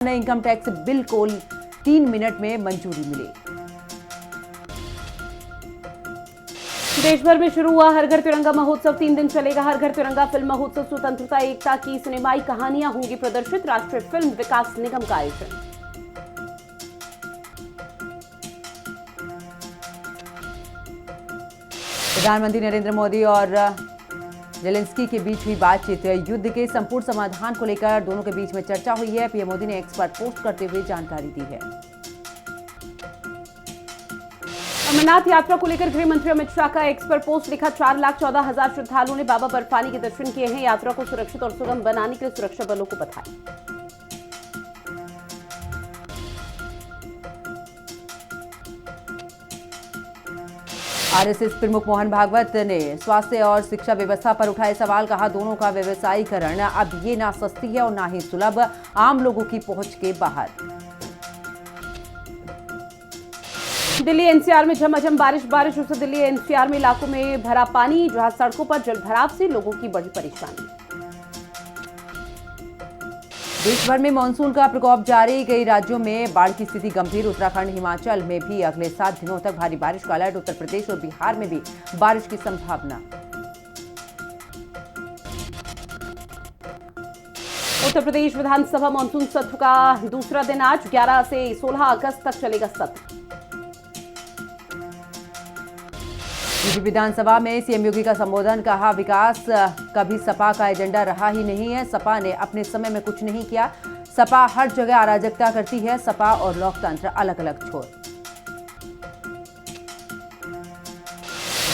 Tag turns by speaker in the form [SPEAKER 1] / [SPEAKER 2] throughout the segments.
[SPEAKER 1] नए income tax bill को 3 minute में मंजूरी मिली।
[SPEAKER 2] देश भर में शुरू हुआ हर घर तिरंगा महोत्सव 3 दिन चलेगा। हर घर तिरंगा फिल्म महोत्सव स्वतंत्रता एकता की सिनेमाई कहानियां होंगी प्रदर्शित। राष्ट्रीय फिल्म विकास निगम का आयोजन।
[SPEAKER 1] प्रधानमंत्री नरेंद्र मोदी और जेलेंस्की के बीच हुई बातचीत। युद्ध के संपूर्ण समाधान को लेकर दोनों के बीच में चर्चा हुई है। पीएम मोदी ने एक्स पर पोस्ट करते हुए जानकारी दी है।
[SPEAKER 2] अमरनाथ यात्रा को लेकर गृह मंत्री अमित शाह का एक्स पर पोस्ट लिखा। 4,14,000 श्रद्धालुओं ने बाबा बर्फानी के दर्शन किए हैं। यात्रा को सुरक्षित और सुगम बनाने के लिए सुरक्षा बलों को बधाई।
[SPEAKER 1] आरएसएस प्रमुख मोहन भागवत ने स्वास्थ्य और शिक्षा व्यवस्था पर उठाए सवाल। कहा, दोनों का व्यवसायीकरण अब ये ना सस्ती है और ना ही सुलभ, आम लोगों की पहुंच के बाहर।
[SPEAKER 2] दिल्ली एनसीआर में झमाझम बारिश से दिल्ली एनसीआर में इलाकों में भरा पानी, जहां सड़कों पर जलभराव से लोगों की बड़ी परेशानी।
[SPEAKER 1] देश भर में मानसून का प्रकोप जारी। कई राज्यों में बाढ़ की स्थिति गंभीर। उत्तराखंड, हिमाचल में भी अगले 7 दिनों तक भारी बारिश का अलर्ट। उत्तर प्रदेश और बिहार में भी बारिश की संभावना।
[SPEAKER 2] उत्तर प्रदेश विधानसभा मानसून सत्र का दूसरा दिन आज 11 से 16 अगस्त तक चलेगा सत्र।
[SPEAKER 1] यूपी विधानसभा में सीएम योगी का संबोधन। कहा, विकास कभी सपा का एजेंडा रहा ही नहीं है। सपा ने अपने समय में कुछ नहीं किया। सपा हर जगह अराजकता करती है। सपा और लोकतंत्र अलग अलग छोर।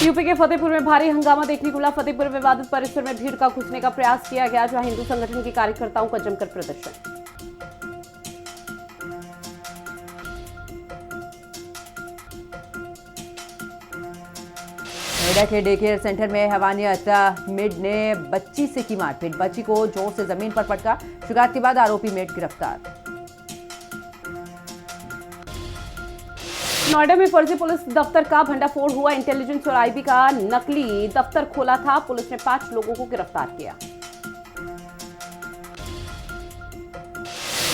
[SPEAKER 2] यूपी के फतेहपुर में भारी हंगामा देखने को मिला। फतेहपुर विवादित परिसर में भीड़ का घुसने का प्रयास किया गया, जहां हिंदू संगठन के कार्यकर्ताओं का जमकर प्रदर्शन।
[SPEAKER 1] नोएडा के डे केयर सेंटर में हैवानियत। मेड ने बच्ची से की मारपीट। बच्ची को जोर से जमीन पर पटका। शिकायत के बाद आरोपी मेड गिरफ्तार।
[SPEAKER 2] नोएडा में फर्जी पुलिस दफ्तर का भंडाफोड़ हुआ। इंटेलिजेंस और आईबी का नकली दफ्तर खोला था। पुलिस ने 5 लोगों को गिरफ्तार किया।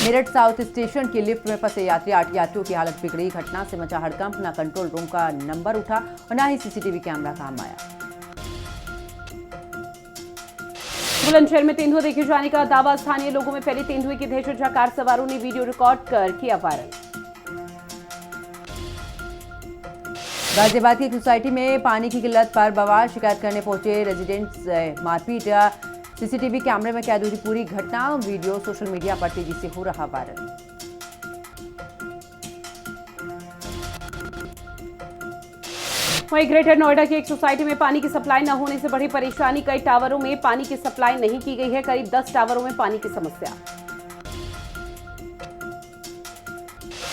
[SPEAKER 2] मेरठ साउथ स्टेशन की लिफ्ट में फंसे यात्री। 8 यात्रियों की हालत बिगड़ी। घटना से मचा हड़कंप। न कंट्रोल रूम का नंबर उठा और न ही सीसीटीवी कैमरा काम आया। बुलंदशहर में तेंदुआ देखे जाने का दावा। स्थानीय लोगों में फैली तेंदुए की दहशत, जहां कार सवारों ने वीडियो रिकॉर्ड कर किया वायरल। गाजियाबाद की सोसाइटी में पानी की किल्लत पर बवाल। शिकायत करने पहुंचे रेजिडेंट्स से मारपीट। सीसीटीवी कैमरे में कैद हुई पूरी घटना। वीडियो सोशल मीडिया पर तेजी से हो रहा वायरल। वहीं ग्रेटर नोएडा की एक सोसाइटी में पानी की सप्लाई न होने से बढ़ी परेशानी। कई टावरों में पानी की सप्लाई नहीं की गई है। करीब 10 टावरों में पानी की समस्या।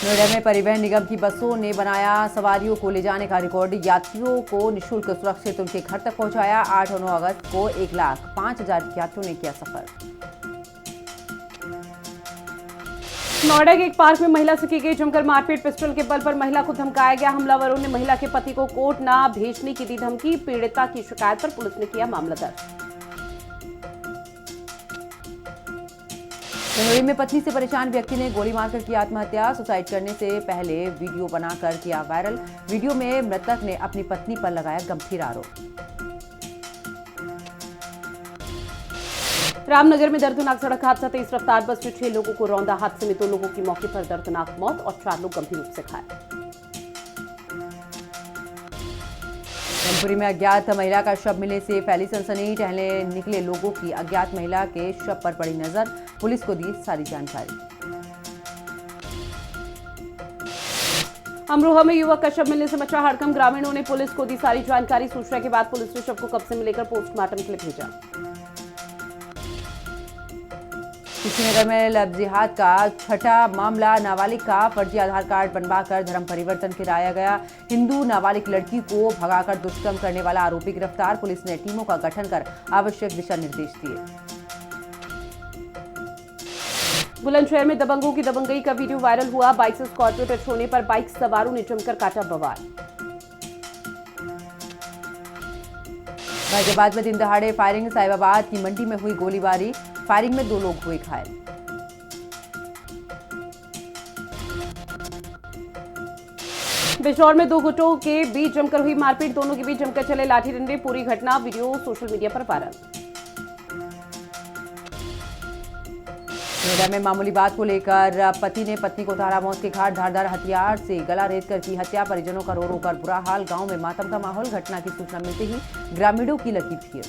[SPEAKER 2] नोएडा में परिवहन निगम की बसों ने बनाया सवारियों को ले जाने का रिकॉर्ड। यात्रियों को निःशुल्क सुरक्षित उनके घर तक पहुंचाया। 8 और 9 अगस्त को 1,05,000 यात्रियों ने किया सफर। नोएडा के एक पार्क में महिला से की गई जमकर मारपीट। पिस्टल के बल पर महिला को धमकाया गया। हमलावरों ने महिला के पति को कोर्ट न भेजने की दी धमकी। पीड़िता की शिकायत पर पुलिस ने किया मामला दर्ज। धनोरी में पत्नी से परेशान व्यक्ति ने गोली मारकर की आत्महत्या। सुसाइड करने से पहले वीडियो बनाकर किया वायरल। वीडियो में मृतक ने अपनी पत्नी पर लगाया गंभीर आरोप। रामनगर में दर्दनाक सड़क हादसा। तेज रफ्तार बस में 6 लोगों को रौंदा। हादसे में 2 लोगों की मौके पर दर्दनाक मौत और 4 लोग गंभीर रूप से घायल। मैनपुरी में अज्ञात महिला का शव मिलने से फैली सनसनी। टहलने निकले लोगों की अज्ञात महिला के शव पर पड़ी नजर। पुलिस को दी सारी जानकारी। अमरोहा में युवक का शव मिलने से मचा हड़कंप। ग्रामीणों ने पुलिस को दी सारी जानकारी। सूचना के बाद पुलिस ने शव को कब्जे में लेकर पोस्टमार्टम के लिए भेजा। कुशीनगर में लव जिहाद का 6ठा मामला। नाबालिग का फर्जी आधार कार्ड बनवाकर धर्म परिवर्तन कराया गया। हिंदू नाबालिग लड़की को भगाकर दुष्कर्म करने वाला आरोपी गिरफ्तार। पुलिस ने टीमों का गठन कर आवश्यक दिशा निर्देश दिए। बुलंदशहर में दबंगों की दबंगई का वीडियो वायरल हुआ। बाइक से स्कॉर्पियो टच होने पर बाइक सवारों ने जमकर काटा बवाल। गाजियाबाद में दिन दहाड़े फायरिंग। साहिबाबाद की मंडी में हुई गोलीबारी। फायरिंग में 2 लोग हुए घायल।
[SPEAKER 3] बिजनौर में दो गुटों के बीच जमकर हुई मारपीट, दोनों के बीच जमकर चले लाठी डंडे। पूरी घटना वीडियो सोशल मीडिया पर वायरल।
[SPEAKER 2] नोएडा में मामूली बात को लेकर पति ने पत्नी को उतारा मौत के घाट, धारदार हथियार से गला रेतकर की हत्या। परिजनों का रो रो कर बुरा हाल, गांव में मातम का माहौल। घटना की सूचना मिलते ही ग्रामीणों की लगी भीड़।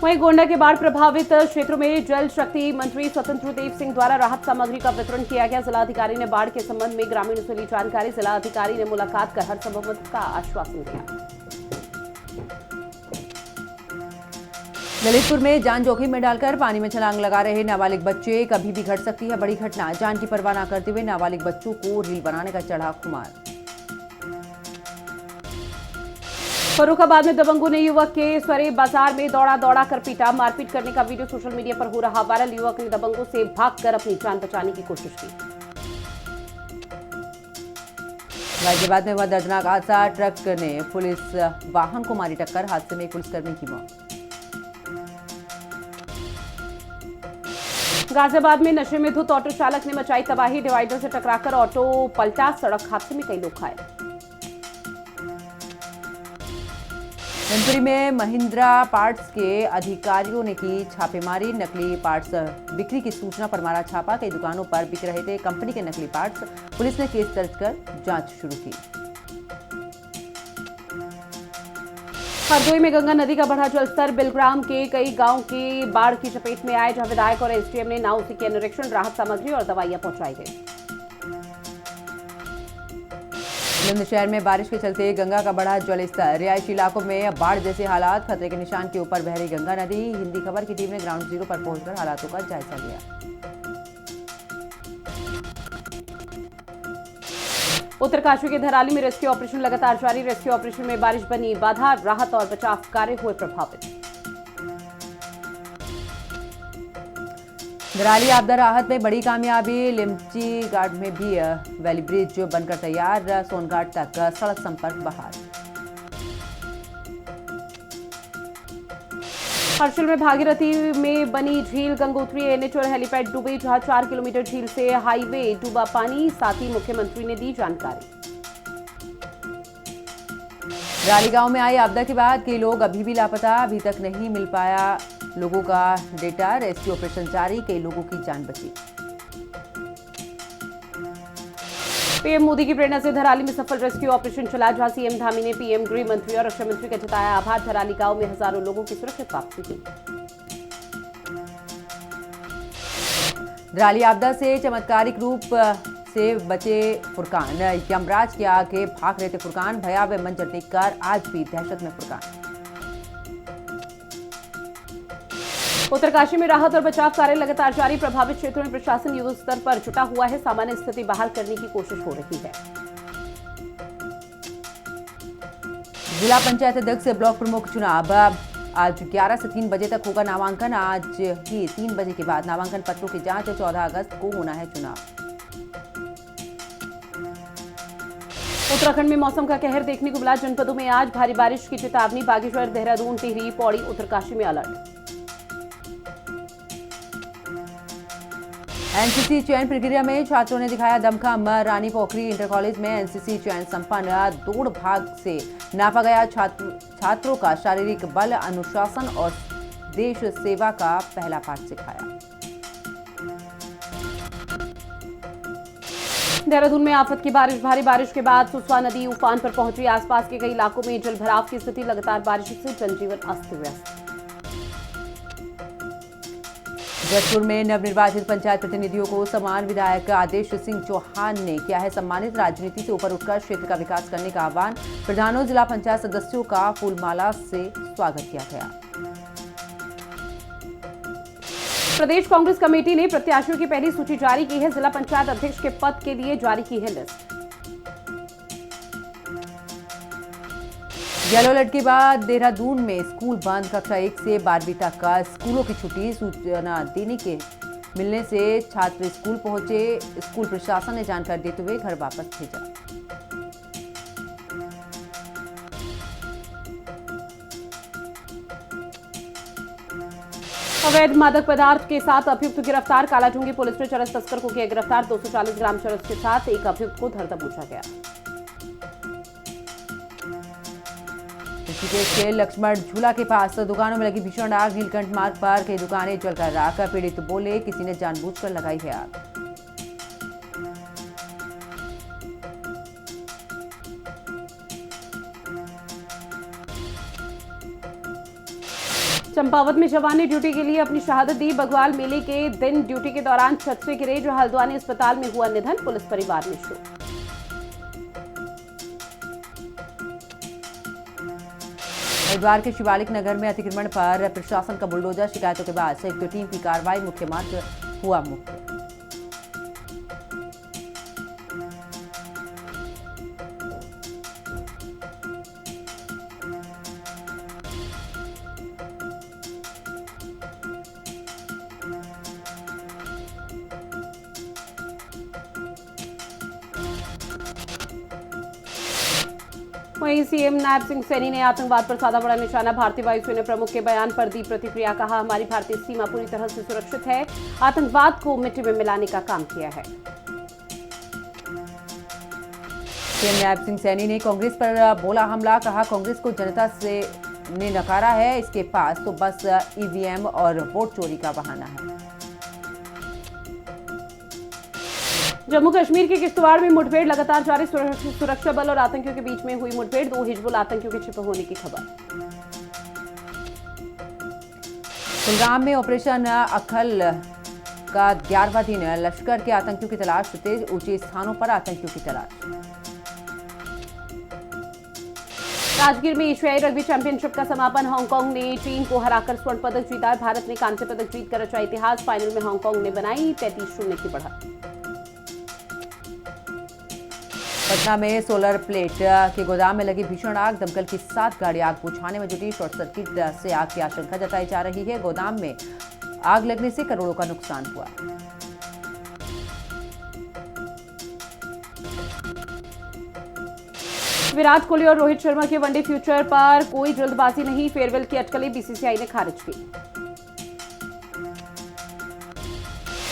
[SPEAKER 3] वहीं गोंडा के बाढ़ प्रभावित क्षेत्रों में जल शक्ति मंत्री स्वतंत्र देव सिंह द्वारा राहत सामग्री का वितरण किया गया। जिलाधिकारी ने बाढ़ के संबंध में ग्रामीणों से ली जानकारी। जिलाधिकारी ने मुलाकात कर हर संभव मदद का आश्वासन दिया।
[SPEAKER 2] ललितपुर में जान जोखिम में डालकर पानी में छलांग लगा रहे नाबालिग बच्चे, कभी भी घट सकती है बड़ी घटना। जान की परवाह न करते हुए नाबालिग बच्चों को रील बनाने का चढ़ा खुमार।
[SPEAKER 3] फर्रुखाबाद में दबंगों ने युवक के सरे बाजार में दौड़ा कर पीटा। मारपीट करने का वीडियो सोशल मीडिया पर हो रहा वायरल। युवक ने दबंगों से भागकर अपनी जान बचाने की कोशिश की।
[SPEAKER 2] गाजियाबाद में हुआ दर्दनाक हादसा, ट्रक ने पुलिस वाहन को मारी टक्कर। हादसे में एक पुलिसकर्मी की मौत।
[SPEAKER 3] गाजियाबाद में नशे में धुत ऑटो चालक ने मचाई तबाही। डिवाइडर से टकराकर ऑटो पलटा। सड़क हादसे में कई लोग घायल।
[SPEAKER 2] धनपुरी में महिंद्रा पार्ट्स के अधिकारियों ने की छापेमारी। नकली पार्ट्स बिक्री की सूचना पर मारा छापा। कई दुकानों पर बिक रहे थे कंपनी के नकली पार्ट्स। पुलिस ने केस दर्ज कर जांच शुरू की।
[SPEAKER 3] हरदोई में गंगा नदी का बढ़ा जलस्तर। बिलग्राम के कई गांव के बाढ़ की चपेट में आए, जहां विधायक और एसडीएम ने नाव से किया निरीक्षण। राहत सामग्री और दवाइयां पहुंचाई गई।
[SPEAKER 2] बुलंदशहर में बारिश के चलते गंगा का बढ़ा जलस्तर। रिहायशी इलाकों में बाढ़ जैसे हालात। खतरे के निशान के ऊपर बह रही गंगा नदी। हिंदी खबर की टीम ने ग्राउंड जीरो पर पहुंचकर हालातों का जायजा लिया।
[SPEAKER 3] उत्तरकाशी के धराली में रेस्क्यू ऑपरेशन लगातार जारी। रेस्क्यू ऑपरेशन में बारिश बनी बाधा। राहत और बचाव कार्य हुए प्रभावित।
[SPEAKER 2] धराली आपदा राहत में बड़ी कामयाबी। लिमची घाट में भी वैली ब्रिज बनकर तैयार। सोनघाट तक सड़क संपर्क बहाल।
[SPEAKER 3] हर्षिल में भागीरथी में बनी झील। गंगोत्री एनएच और हेलीपैड डूबे, जहां 4 किलोमीटर झील से हाईवे डूबा पानी। साथ ही मुख्यमंत्री ने दी जानकारी।
[SPEAKER 2] राली गांव में आई आपदा के बाद कई लोग अभी भी लापता। अभी तक नहीं मिल पाया लोगों का डेटा। रेस्क्यू ऑपरेशन जारी। कई लोगों की जान बची।
[SPEAKER 3] पीएम मोदी की प्रेरणा से धराली में सफल रेस्क्यू ऑपरेशन चला, जहां सीएम धामी ने पीएम गृह मंत्री और रक्षा मंत्री का जताया आभार। धराली गांव में हजारों लोगों की सुरक्षित वापसी की।
[SPEAKER 2] धराली आपदा से चमत्कारिक रूप से बचे फुरकान। यमराज के आगे भाग रहे थे फुरकान। भयावह मंजर देखकर आज भी दहशत में फुरकान।
[SPEAKER 3] उत्तरकाशी में राहत और बचाव कार्य लगातार जारी। प्रभावित क्षेत्रों में प्रशासन युद्ध स्तर पर जुटा हुआ है। सामान्य स्थिति बहाल करने की कोशिश हो रही है।
[SPEAKER 2] जिला पंचायत अध्यक्ष से ब्लॉक प्रमुख चुनाव। आज 11 से 3 बजे तक होगा नामांकन। आज ही 3 बजे के बाद नामांकन पत्रों की जांच। 14 अगस्त को होना है चुनाव।
[SPEAKER 3] उत्तराखंड में मौसम का कहर देखने को मिला। जनपदों में आज भारी बारिश की चेतावनी। बागेश्वर, देहरादून, टिहरी, पौड़ी, उत्तरकाशी में अलर्ट।
[SPEAKER 2] एनसीसी चयन प्रक्रिया में छात्रों ने दिखाया दमखम। रानी पोखरी इंटर कॉलेज में एनसीसी चयन संपन्न। दौड़ भाग से नापा गया छात्रों का शारीरिक बल, अनुशासन और देश सेवा का पहला पाठ सिखाया।
[SPEAKER 3] देहरादून में आफत की बारिश। भारी बारिश के बाद सुसवा नदी उफान पर पहुंची। आसपास के कई इलाकों में जलभराव की स्थिति। लगातार बारिश से जनजीवन अस्त व्यस्त।
[SPEAKER 2] जसपुर में नवनिर्वाचित पंचायत प्रतिनिधियों को सम्मान। विधायक आदेश सिंह चौहान ने किया है सम्मानित। राजनीति से ऊपर उठकर क्षेत्र का विकास करने का आह्वान। प्रधानों, जिला पंचायत सदस्यों का फूलमाला से स्वागत किया गया।
[SPEAKER 3] प्रदेश कांग्रेस कमेटी ने प्रत्याशियों की पहली सूची जारी की है। जिला पंचायत अध्यक्ष के पद के लिए जारी की है लिस्ट।
[SPEAKER 2] येलो अलर्ट के बाद देहरादून में स्कूल बंद। कक्षा 1 से 12वीं तक का स्कूलों की छुट्टी। सूचना देने के मिलने से छात्र स्कूल पहुंचे। स्कूल प्रशासन ने जानकारी देते हुए घर वापस भेजा।
[SPEAKER 3] अवैध मादक पदार्थ के साथ अभियुक्त गिरफ्तार। कालाढूंगी पुलिस ने चरस तस्कर को किया गिरफ्तार। 240 ग्राम चरस के साथ एक अभियुक्त को धर दबोचा गया।
[SPEAKER 2] ऋषिकेश के लक्ष्मण झूला के पास दुकानों में लगी भीषण आग। नीलकंठ मार्ग पर कई दुकानें जलकर राख। पीड़ित बोले, किसी ने जानबूझकर लगाई है आग।
[SPEAKER 3] चंपावत में जवान ने ड्यूटी के लिए अपनी शहादत दी। बघवाल मेले के दिन ड्यूटी के दौरान छत से गिरे। जो हल्द्वानी अस्पताल में हुआ निधन। पुलिस परिवार में शोक।
[SPEAKER 2] हरिद्वार के शिवालिक नगर में अतिक्रमण पर प्रशासन का बुलडोजर। शिकायतों के बाद संयुक्त टीम की कार्रवाई। मुख्य मार्ग हुआ मुक्त।
[SPEAKER 3] वहीं सीएम नायब सिंह सैनी ने आतंकवाद पर साधा बड़ा निशाना। भारतीय वायुसेना प्रमुख के बयान पर दी प्रतिक्रिया। कहा, हमारी भारतीय सीमा पूरी तरह से सुरक्षित है। आतंकवाद को मिट्टी में मिलाने का काम किया है।
[SPEAKER 2] सीएम नायब सिंह सैनी ने कांग्रेस पर बोला हमला। कहा, कांग्रेस को जनता से ने नकारा है। इसके पास तो बस ईवीएम और वोट चोरी का बहाना है।
[SPEAKER 3] जम्मू कश्मीर के किश्तवाड़ में मुठभेड़ लगातार जारी। सुरक्षा बल और आतंकियों के बीच में हुई मुठभेड़। 2 हिजबुल आतंकियों के छिपे होने की खबर।
[SPEAKER 2] कुलगाम में ऑपरेशन अखल का 11वां दिन। लश्कर के आतंकियों की तलाश तेज। ऊंचे स्थानों पर आतंकियों की तलाश।
[SPEAKER 3] राजगीर में एशियाई रग्बी चैंपियनशिप का समापन। हांगकांग ने चीन को हराकर स्वर्ण पदक जीता। भारत ने कांस्य पदक जीतकर रचा इतिहास। फाइनल में हांगकांग ने बनाई 33-0 की बढ़त।
[SPEAKER 2] पटना में सोलर प्लेट के गोदाम में लगी भीषण आग। दमकल की 7 गाड़ी आग बुझाने में जुटी। शॉर्ट सर्किट से आग की आशंका जताई जा रही है। गोदाम में आग लगने से करोड़ों का नुकसान हुआ।
[SPEAKER 3] विराट कोहली और रोहित शर्मा के वनडे फ्यूचर पर कोई जल्दबाजी नहीं। फेयरवेल की अटकलें बीसीसीआई ने खारिज की।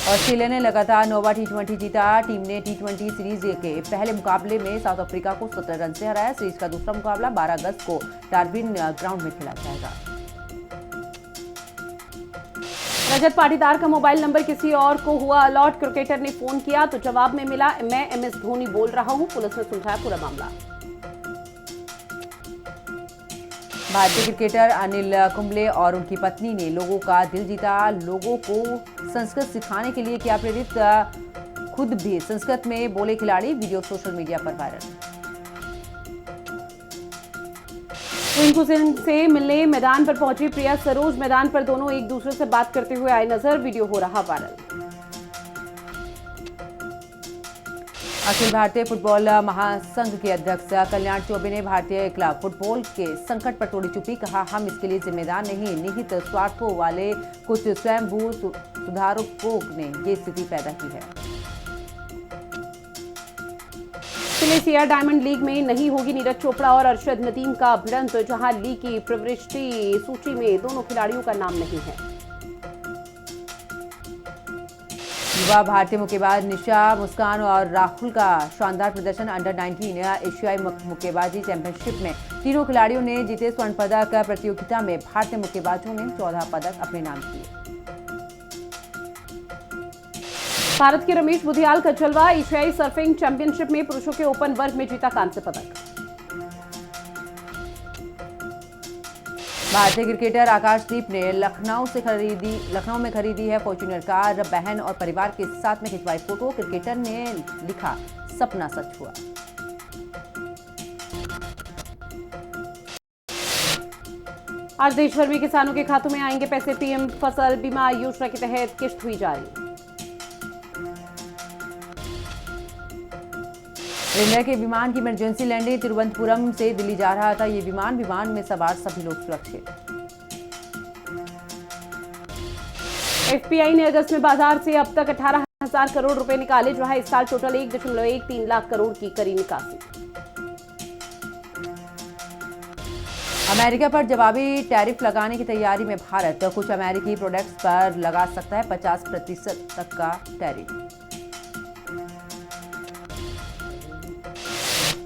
[SPEAKER 2] ऑस्ट्रेलिया ने लगातार 9वां टी20 जीता। टीम ने टी20 सीरीज के पहले मुकाबले में साउथ अफ्रीका को 17 रन से हराया। सीरीज का दूसरा मुकाबला 12 अगस्त को डार्विन ग्राउंड में खेला जाएगा।
[SPEAKER 3] रजत पाटीदार का मोबाइल नंबर किसी और को हुआ अलॉट। क्रिकेटर ने फोन किया तो जवाब में मिला, मैं एमएस धोनी बोल रहा हूं। पुलिस ने सुलझाया पूरा मामला।
[SPEAKER 2] भारतीय क्रिकेटर अनिल कुंबले और उनकी पत्नी ने लोगों का दिल जीता। लोगों को संस्कृत सिखाने के लिए किया प्रेरित। खुद भी संस्कृत में बोले खिलाड़ी। वीडियो सोशल मीडिया पर वायरल।
[SPEAKER 3] रिंकू सिंह से मिलने मैदान पर पहुंची प्रिया सरोज। मैदान पर दोनों एक दूसरे से बात करते हुए आए नजर। वीडियो हो रहा वायरल।
[SPEAKER 2] अखिल भारतीय फुटबॉल महासंघ के अध्यक्ष कल्याण चौबे ने भारतीय क्लब फुटबॉल के संकट पर तोड़ी चुप्पी। कहा, हम इसके लिए जिम्मेदार नहीं। निहित स्वार्थों वाले कुछ स्वयंभू सुधारकों ने ये स्थिति पैदा की है।
[SPEAKER 3] सिलेसिया डायमंड लीग में नहीं होगी नीरज चोपड़ा और अरशद नदीम का भिड़ंत। जहां लीग की प्रविष्टि सूची में दोनों खिलाड़ियों का नाम नहीं है।
[SPEAKER 2] युवा भारतीय मुक्केबाज निशा, मुस्कान और राहुल का शानदार प्रदर्शन। अंडर 19 एशियाई मुक्केबाजी चैंपियनशिप में तीनों खिलाड़ियों ने जीते स्वर्ण पदक। प्रतियोगिता में भारतीय मुक्केबाजों ने 14 पदक अपने नाम किए।
[SPEAKER 3] भारत के रमेश बुधियाल का जलवा। एशियाई सर्फिंग चैंपियनशिप में पुरुषों के ओपन वर्ग में जीता कांस्य पदक।
[SPEAKER 2] भारतीय क्रिकेटर आकाशदीप ने लखनऊ में खरीदी है फॉर्च्यूनर कार। बहन और परिवार के साथ में खिंचवाई फोटो। क्रिकेटर ने लिखा, सपना सच हुआ।
[SPEAKER 3] आज देश भर में किसानों के खातों में आएंगे पैसे। पीएम फसल बीमा योजना के तहत किश्त हुई जारी।
[SPEAKER 2] रेलवे के विमान की इमरजेंसी लैंडिंग। तिरुवनंतपुरम से दिल्ली जा रहा था ये विमान में सवार सभी लोग सुरक्षित।
[SPEAKER 3] एफपीआई ने अगस्त में बाजार से अब तक 18,000 करोड़ रुपए निकाले। जहां इस साल टोटल 1.13 लाख करोड़ की करी निकासी।
[SPEAKER 1] अमेरिका पर जवाबी टैरिफ लगाने की तैयारी में भारत कुछ अमेरिकी प्रोडक्ट्स पर लगा सकता है 50% तक का टैरिफ।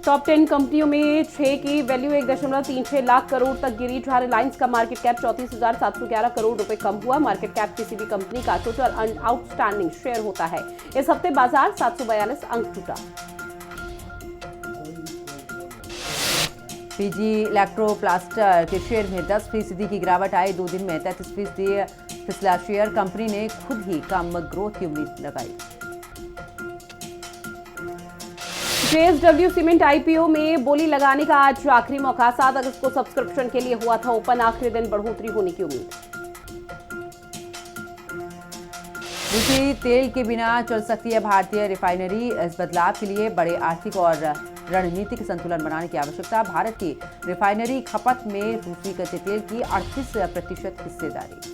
[SPEAKER 3] टॉप 10 कंपनियों में 6 की वैल्यू 1.36 लाख करोड़ तक गिरी। जहां रिलायंस का मार्केट कैप 34,711 करोड़ रुपए कम हुआ। मार्केट कैप किसी भी कंपनी का टोटल आउटस्टैंडिंग शेयर होता है। इस हफ्ते बाजार 742 अंक टूटा।
[SPEAKER 1] पीजी इलेक्ट्रोप्लास्टर के शेयर में 10% की गिरावट आई। 2 दिन में 33% फिसला शेयर। कंपनी ने खुद ही कम ग्रोथ की उम्मीद लगाई।
[SPEAKER 3] JSW सीमेंट IPO में बोली लगाने का आज आखिरी मौका। 7 अगस्त को सब्सक्रिप्शन के लिए हुआ था ओपन। आखिरी दिन बढ़ोतरी होने की उम्मीद।
[SPEAKER 1] रूसी तेल के बिना चल सकती है भारतीय रिफाइनरी। इस बदलाव के लिए बड़े आर्थिक और रणनीतिक संतुलन बनाने की आवश्यकता। भारत की रिफाइनरी खपत में रूसी कच्चे तेल की 38% हिस्सेदारी।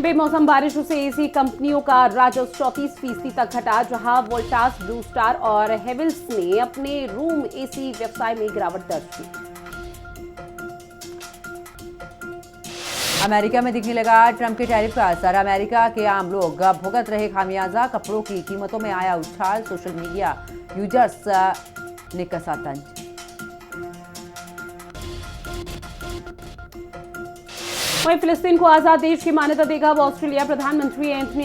[SPEAKER 3] बेमौसम बारिशों से एसी कंपनियों का राजस्व 34% तक घटा। जहां वोल्टास, ब्लू स्टार और हेविल्स ने अपने रूम एसी व्यवसाय में गिरावट दर्ज की।
[SPEAKER 1] अमेरिका में दिखने लगा ट्रंप के टैरिफ का असर। अमेरिका के आम लोग भुगत रहे खामियाजा। कपड़ों की कीमतों में आया उछाल। सोशल मीडिया यूजर्स ने कसा तंज।
[SPEAKER 3] वहीं फिलिस्तीन को आजाद देश की मान्यता देगा अब ऑस्ट्रेलिया। प्रधानमंत्री एंथनी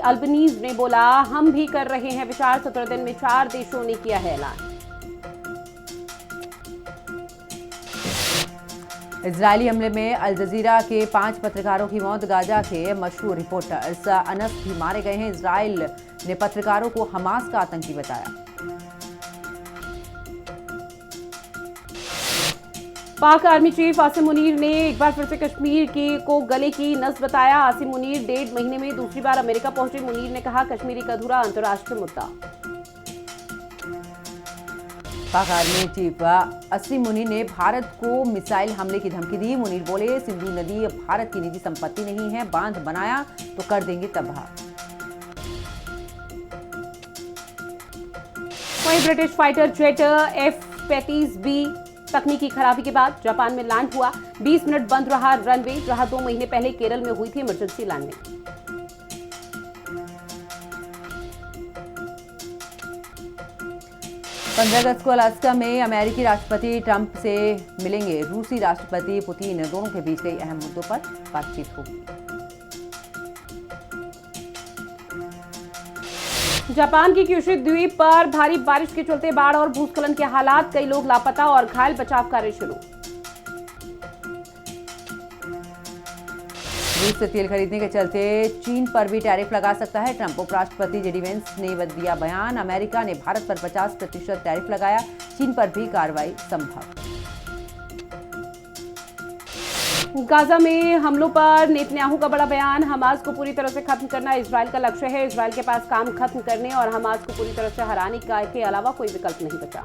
[SPEAKER 3] अल्बनीज ने बोला, हम भी कर रहे हैं विचार। 17 दिन में 4 देशों ने किया है ऐलान।
[SPEAKER 1] इजरायली हमले में अल जजीरा के 5 पत्रकारों की मौत। गाजा के मशहूर रिपोर्टर्स अनस भी मारे गए हैं। इजरायल ने पत्रकारों को हमास का आतंकी बताया।
[SPEAKER 3] पाक आर्मी चीफ आसिम मुनीर ने एक बार फिर से कश्मीर को गले की नस बताया। आसिम मुनीर 1.5 महीने में दूसरी बार अमेरिका पहुंचे। मुनीर ने कहा, कश्मीर एक अधूरा अंतर्राष्ट्रीय मुद्दा।
[SPEAKER 1] पाक आर्मी चीफ आसिम मुनीर ने भारत को मिसाइल हमले की धमकी दी। मुनीर बोले, सिंधु नदी भारत की निजी संपत्ति नहीं है। बांध बनाया तो कर देंगे तबाह।
[SPEAKER 3] वहीं ब्रिटिश फाइटर जेट F-35B तकनीकी खराबी के बाद जापान में लैंड हुआ। 20 मिनट बंद रहा रनवे। जहां 2 महीने पहले केरल में हुई थी इमरजेंसी लैंडिंग।
[SPEAKER 1] 15 अगस्त को अलास्का में अमेरिकी राष्ट्रपति ट्रंप से मिलेंगे रूसी राष्ट्रपति पुतिन। दोनों के बीच कई अहम मुद्दों पर बातचीत होगी।
[SPEAKER 3] जापान की क्यूशु द्वीप पर भारी बारिश के चलते बाढ़ और भूस्खलन के हालात। कई लोग लापता और घायल। बचाव कार्य शुरू।
[SPEAKER 1] रूस से तेल खरीदने के चलते चीन पर भी टैरिफ लगा सकता है ट्रंप। उपराष्ट्रपति जेडी वेंस ने दिया बयान। अमेरिका ने भारत पर 50% टैरिफ लगाया। चीन पर भी कार्रवाई संभव।
[SPEAKER 3] गाजा में हमलों पर नेतन्याहू का बड़ा बयान। हमास को पूरी तरह से खत्म करना इजरायल का लक्ष्य है। इजरायल के पास काम खत्म करने और हमास को पूरी तरह से हराने के अलावा कोई विकल्प नहीं बचा।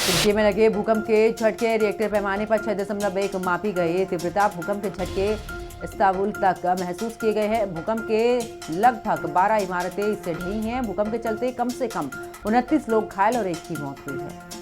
[SPEAKER 1] तुर्की में लगे भूकंप के झटके। रिएक्टर पैमाने पर 6.1 मापी गई तीव्रता। भूकंप के झटके इस्तांबुल तक महसूस किए गए हैं। भूकंप के लगभग 12 इमारतें इससे ढही हैं। भूकंप के चलते कम से कम 29 लोग घायल और 1 की मौत हुई है।